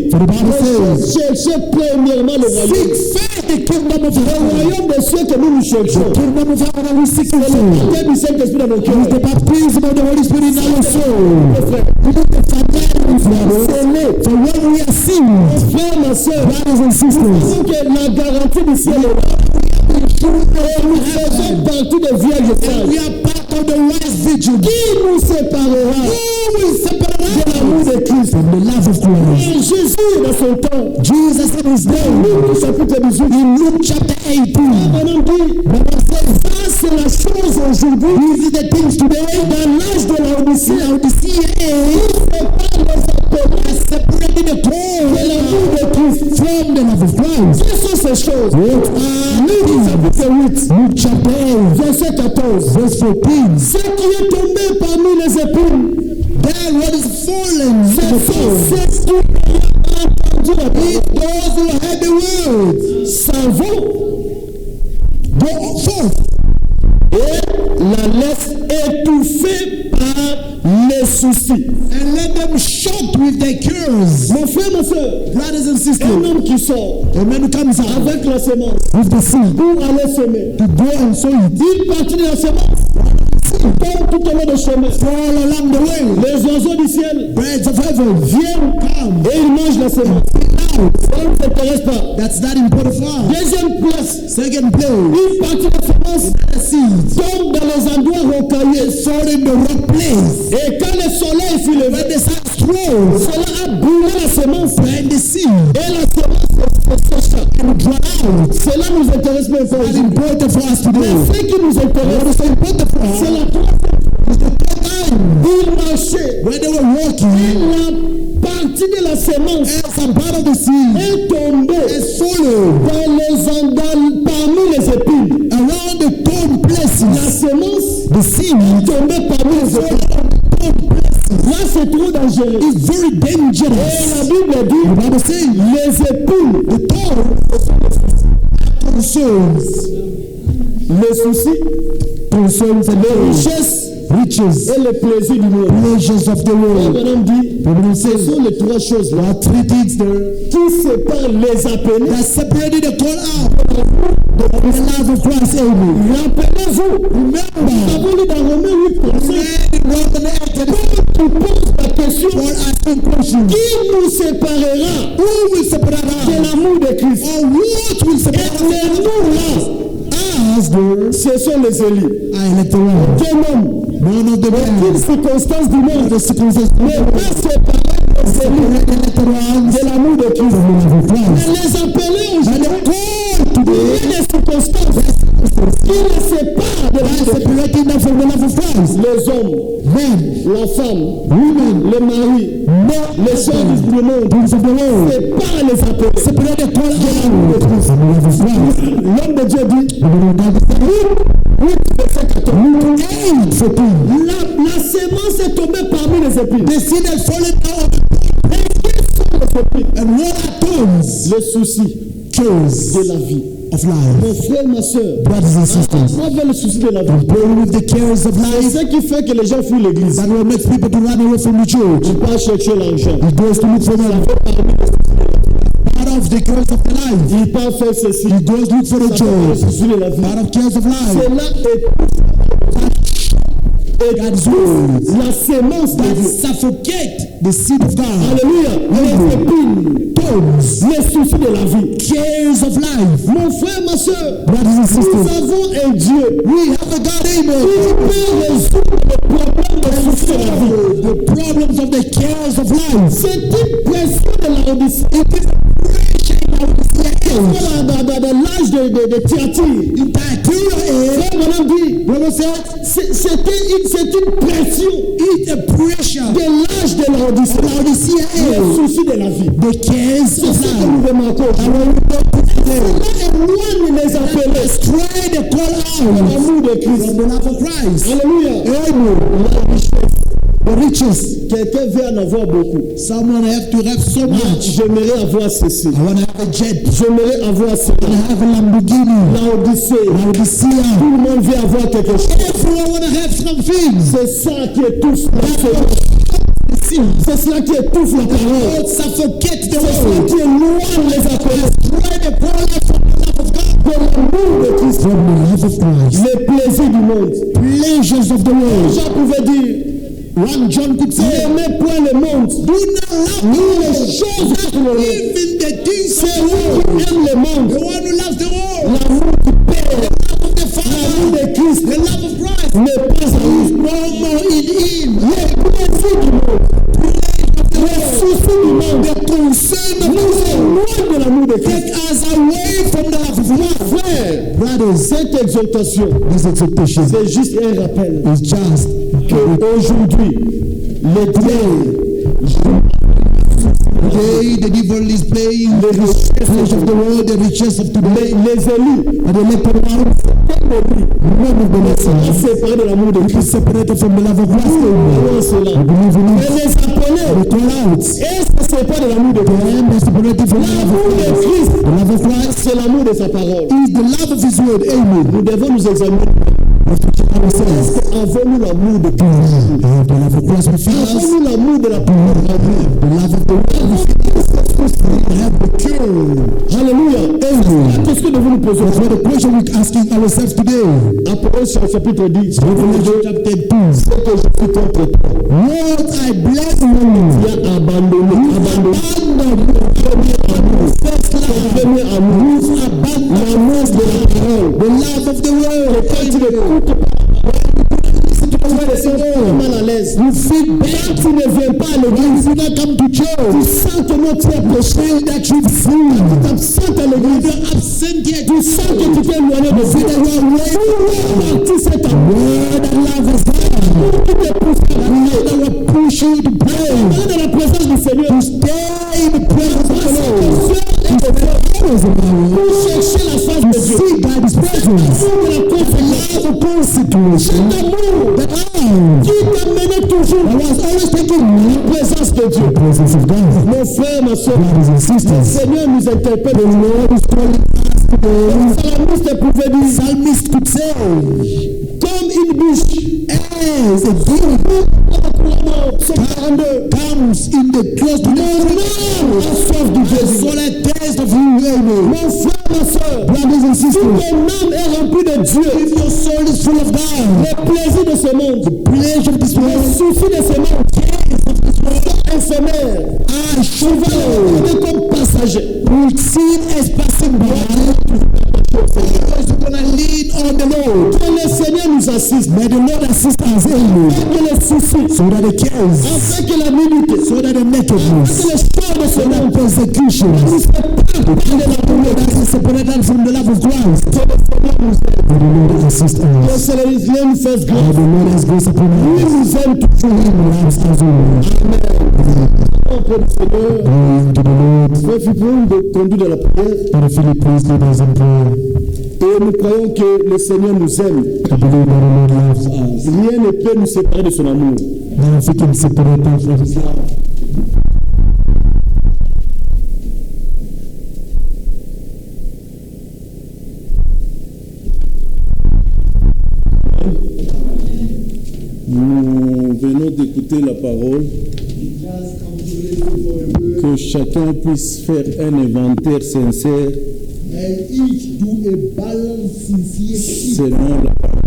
For the Bible says, cherchez premièrement le royaume. Seek first the kingdom of heaven. Le royaume de ceux que nous cherchons. The kingdom of heaven we seek for. Le baptême du Saint-Esprit dans nos cœurs. The baptism of the Holy Spirit in our soul. We need the family for what we are seeing. Frères, ma soeur, brothers and sisters. Que la garantie du ciel est là. Nous faisons partie des vierges sages. We are part of the wise virgin. Qui nous séparera? Who will separate us? De l'amour de Christ. From the love of Christ. Et Jésus dans son temps. Jesus in his day. Luc chapitre 18. In Luke chapter 18. Madame dit. Ça c'est la chose aujourd'hui. These are the things today. Dans l'âge de la Odyssée. Il sépare les appelés. Separating the call. De l'amour de Christ. From the love of Christ. Quelles sont ces choses? Luc chapitre 8. Luke chapter 8. Verset 14. Verse 14. Ce qui est tombé parmi les épines. That what is fallen. C'est ceux qui ont entendu la parole. Those who heard the word. S'en vont. Go forth. Et la laisse étouffée par les soucis. And let them shout with their cures. Mon frère, ma soeur, brothers and sisters, un homme qui sort, a man who comes out avec la semence, with the seed, pour aller semer, to go and sow it. Il partit de la semence. Comme tout au long du chemin, fall along the way. Les oiseaux du ciel, birds of heaven, viennent, come, et ils mangent la semence. Ça ne s'intéresse pas. That's not important for us. Deuxième place, second place. Une partie de la semence tombe dans les endroits rocailleux, fall in the rock place. Et quand le soleil fut levé, the sun rose, cela a brûlé la semence and the seed. Et la semence se and dry out. Cela nous intéresse pas. It's important for us today. Mais ce qui nous intéresse, c'est important for us. C'est la troisième. Ils marchaient. When they were walking, la partie de la semence, some part of the seed, est tombée parmi les épines. Around the thorn places. La semence, the seed, est tombée parmi les épines. Là, c'est trop dangereux. It's very dangerous. Et la Bible dit, les épines, the thorns, concerns. Les soucis, concerns and les richesses. Riches et le plaisir du monde. Pleasures of the world. Madame dit, ce sont les trois choses là. Three things there. Qui séparent les appelés. That separated the call out. The love of Christ. Rappelez-vous. Remember. Nous avons lu dans Romains 8. Tu poses la question. Qui nous séparera? Who will separate us? De l'amour de Christ. Or what will separate us? Et nous là. Ce sont les élus. Quel homme? None of the circonstances du monde. The circumstances ne pas séparer les élus de l'amour de Christ. Mais les appeler aujourd'hui, il y a des circonstances qui les séparent de l'amour de Christ. Les hommes, la femme, le mari, les choses du monde, séparent les appelés. Séparer de l'amour de Christ. L'homme de Dieu dit, la semence est tombée parmi les épines. The seed has fallen out. Et quels sont les épines? And what are thorns? Les soucis, cares de la vie. Of life. Mon frère, ma soeur, brothers and sisters, avec le souci de la vie, with the cares of life, c'est ce qui fait que les gens fuient l'église. That will make people to run away from the church. Il part chercher l'argent. He goes to look for money. Part of the cares of the life. Il part faire ceci. He goes look for the joy. Part of cares of life. C'est là et la sémence that suffocate the seed of God. Alléluia. Les épines, thorns, les soucis de la vie, cares of life. Mon frère, ma soeur, brothers and sisters, nous avons un Dieu. We have a God able qui peut résoudre les problèmes de soucis de la vie. The problems of the cares of life. Cette pression de la Laodicée. Dans l'âge de Thyatire, c'est une pression de l'âge de Laodicée. Le souci de la vie. C'est ce que nous remarquons. Éloigne les appelés. L'amour de Christ. Alléluia. The riches. Quelqu'un veut en avoir beaucoup. Someone have to have so much. J'aimerais avoir ceci. I want to have a jet. J'aimerais avoir ceci. I want to have a Lamborghini. Laodicée. Laodicea. Tout le monde veut avoir quelque chose. Everyone want to have something. C'est ça qui étouffe la parole. C'est cela qui étouffe la parole. Suffocate the C'est cela world. qui éloigne les appelés. Destroy the power from the love of God. De l'amour de Christ. From the love of Christ. Les plaisirs du monde. Pleasures of the world. Jean pouvait dire. One John could say, n'aimez point le monde. do not love Les choses de le monde. even the things of C'est the lui world. qui aime le monde. The one who loves the world. L'amour du Père. The love of the L'amour Father. de Christ. The love of Christ. N'est pas à lui. No more in him. Les plaisirs du monde. Les soucis du monde. The concern of Nous the world. éloignent de l'amour de Christ. Take us away from the love of God. Frère, brothers, cette exhortation, This exhortation c'est juste un rappel is just qu'aujourd'hui, les today the devil is playing les the richesses of the world, the riches of today, les élus, and the elected ones, none of them sont are séparés de l'amour de Christ. separated from the love of Christ. Comment cela? We believe in Et it. les appelés, We call out. est-ce que c'est pas de l'amour de Christ? Them are separated from the love L'amour of de Christ. Christ, The love of Christ c'est l'amour de sa parole. is the love of His word. Amen. Nous devons nous examiner. Ourselves. Avons-nous l'amour de Do Christ? we have the love of Christ within us? Avons-nous l'amour de la parole? The love of the world. We have the cure. Alléluia. Amen. Qu'est-ce que nous devons nous poser? That's what the question we're asking ourselves today. Apocalypse chapitre 10. Revelation chapter 2. C'est que je suis contre toi. Lord, I bless you. Tu as abandonné First ton love. premier amour, l'amour de la parole. The love of the world. Quand tu n'écoutes pas, tu te sens mal à l'aise. You feel bad. Quand tu ne viens pas à l'église, You not come to tu church. sens que non, tu es péché, That you feel. tu t'absentes à l'église, You're absent yet. tu sens que tu t'es éloigné de Dieu. Tu cet amour Where the love is there. qui te pousse à la prière. That will push you to pray. Dans la présence du Seigneur, To stay in the presence of the Lord. pour chercher la face de Dieu. See God's presence. Pour la conséquence, The consequences. cet amour The love qui t'amenait toujours that was always taking la présence de Dieu. the presence of God. Mon frère, ma soeur, Brothers and le sisters. Seigneur nous interpelle. The Lord is calling us today. Le psalmiste pouvait dire, Psalmist could say, comme une bouche, as a deer Psalm 42, comes in the close to mon âme a soif du Jésus. so that taste of you, amen. Mon frère, ma soeur, Brothers and si sisters, ton âme est remplie de Dieu, if your soul is full of God, les plaisirs de ce monde, pleasure of this les world, soucis de ce monde, sont éphémères. I Tu shall vas les regarder comme passagers. will see as passing by. Because you're gonna lean on the Lord. Que le Seigneur nous assiste. May the Lord assist us, amen. Que les soucis, So that the cares, afin que la nudité, so that the afin nakedness, que les choses de ce so that monde persecutions, nous séparent de l'amour de that is separated from the love of Christ. Que le Seigneur nous aide. May the Lord assist Que us. le Seigneur nous fasse May grâce. the Lord has grace upon Il us. nous aime toujours. He loves us always. Auprès du Seigneur, Glory to the Lord. frère Philippe nous conduit dans la prière. Brother Philip, please lead us in prayer. Et nous croyons que le Seigneur nous aime. I believe that the Lord loves us. Rien ne peut nous séparer de son amour. Nothing can separate us from His love. Nous venons d'écouter la parole. Que chacun puisse faire un inventaire sincère And each do a balance sincere selon la parole.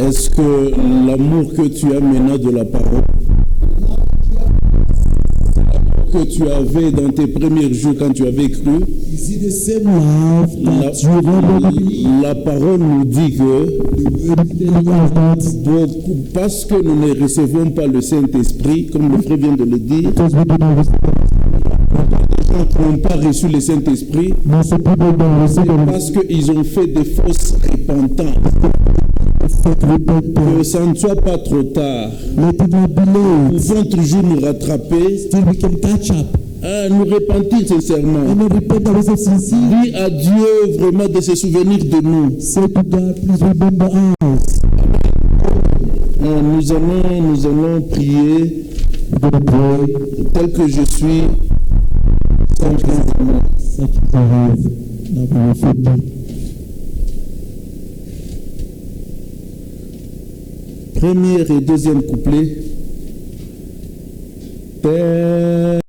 Est-ce que l'amour que tu as maintenant de la parole, que tu avais dans tes premiers jours quand tu avais cru, Is it the same love that you have? la parole nous dit que beaucoup, parce que nous ne recevons pas le Saint-Esprit, comme le frère vient de le dire, Because we do not receive les gens qui n'ont pas reçu le Saint-Esprit, most people don't receive the parce qu'ils ont fait des fausses repentances. Que ça ne soit pas trop tard. Let it not be Nous late. pouvons toujours nous rattraper, Still we can catch up. nous repentir sincèrement. And we repent that was sincere. Dis à Dieu vraiment de se souvenir de nous. Say to God, please remember us. Nous allons prier We're going to pray. tel que je suis. Simplement. Such as I have. Now we will feed me. Premier et deuxième couplet. Père